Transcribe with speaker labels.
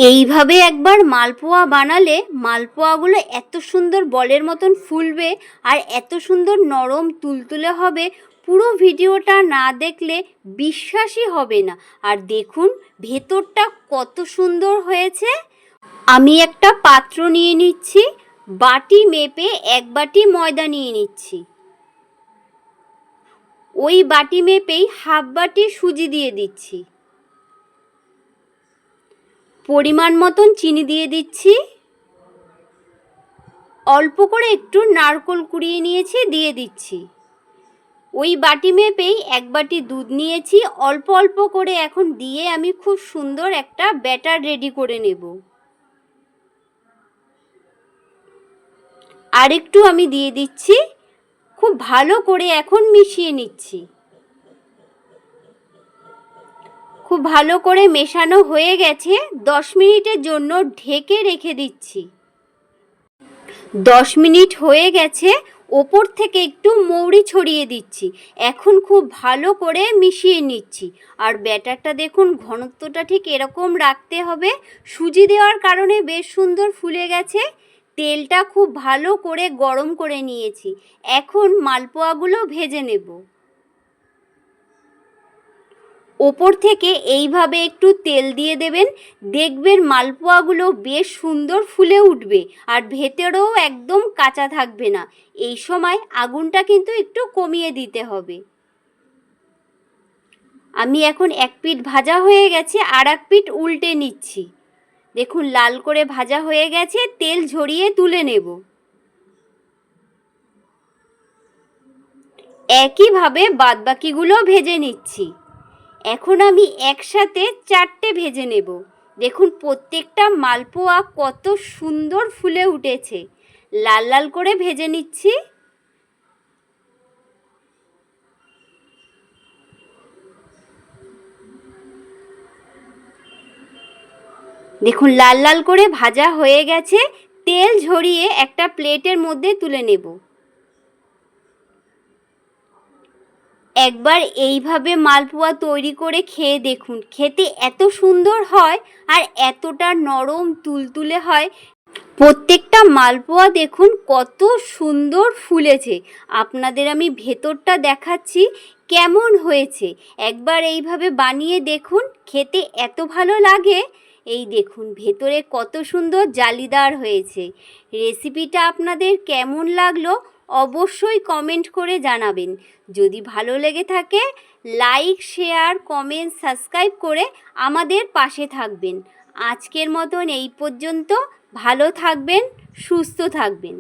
Speaker 1: এইভাবে একবার মালপোয়া বানালে মালপোয়াগুলো এত সুন্দর বলের মতন ফুলবে আর এত সুন্দর নরম তুলতুলে হবে, পুরো ভিডিওটা না দেখলে বিশ্বাসই হবে না। আর দেখুন ভেতরটা কত সুন্দর হয়েছে। আমি একটা পাত্র নিয়ে নিচ্ছি, বাটি মেপে 1 বাটি ময়দা নিয়ে নিচ্ছি। ওই বাটি মেপেই হাফ বাটি সুজি দিয়ে দিচ্ছি। পরিমাণ মতন চিনি দিয়ে দিচ্ছি। অল্প করে একটু নারকেল কুড়িয়ে নিয়েছি, দিয়ে দিচ্ছি। ওই বাটি মেপেই 1 বাটি দুধ নিয়েছি, অল্প অল্প করে এখন দিয়ে আমি খুব সুন্দর একটা ব্যাটার রেডি করে নেব। আর একটু আমি দিয়ে দিচ্ছি, খুব ভালো করে এখন মিশিয়ে নিচ্ছি। খুব ভালো করে মেশানো হয়ে গেছে, 10 মিনিটের জন্য ঢেকে রেখে দিচ্ছি। 10 মিনিট হয়ে গেছে, ওপর থেকে একটু মৌরি ছড়িয়ে দিচ্ছি। এখন খুব ভালো করে মিশিয়ে নিচ্ছি। আর ব্যাটারটা দেখুন ঘনত্বটা ঠিক এরকম রাখতে হবে। সুজি দেওয়ার কারণে বেশ সুন্দর ফুলে গেছে। তেলটা খুব ভালো করে গরম করে নিয়েছি। এখন মালপোয়াগুলো ভেজে নেব। ওপর থেকে এইভাবে একটু তেল দিয়ে দেবেন, দেখবেন মালপোয়াগুলো বেশ সুন্দর ফুলে উঠবে আর ভেতরেও একদম কাঁচা থাকবে না। এই সময় আগুনটা কিন্তু একটু কমিয়ে দিতে হবে। আমি এখন 1 পিঠ ভাজা হয়ে গেছে, আর 1 পিঠ উল্টে নিচ্ছি। দেখুন লাল করে ভাজা হয়ে গেছে, তেল ঝরিয়ে তুলে নেব। একইভাবে বাদবাকিগুলো ভেজে নিচ্ছি। এখন আমি একসাথে 4টে ভেজে নেব। দেখুন প্রত্যেকটা মালপোয়া কত সুন্দর ফুলে উঠেছে। লাল লাল করে ভেজে নিচ্ছি। দেখুন লাল লাল করে ভাজা হয়ে গেছে, তেল ঝরিয়ে একটা প্লেটের মধ্যে তুলে নেব। একবার এইভাবে মালপোয়া তৈরি করে খেয়ে দেখুন, খেতে এত সুন্দর হয় আর এতটা নরম তুলতুলে হয়। প্রত্যেকটা মালপোয়া দেখুন কত সুন্দর ফুলেছে। আপনাদের আমি ভেতরটা দেখাচ্ছি কেমন হয়েছে। একবার এইভাবে বানিয়ে দেখুন, খেতে এত ভালো লাগে। এই দেখুন ভেতরে কত সুন্দর জালিদার হয়েছে। রেসিপিটা আপনাদের কেমন লাগলো অবশ্যই কমেন্ট করে জানাবেন। যদি ভালো লেগে থাকে লাইক, শেয়ার, কমেন্ট, সাবস্ক্রাইব করে আমাদের পাশে থাকবেন। আজকের মতন এই পর্যন্ত। ভালো থাকবেন, সুস্থ থাকবেন।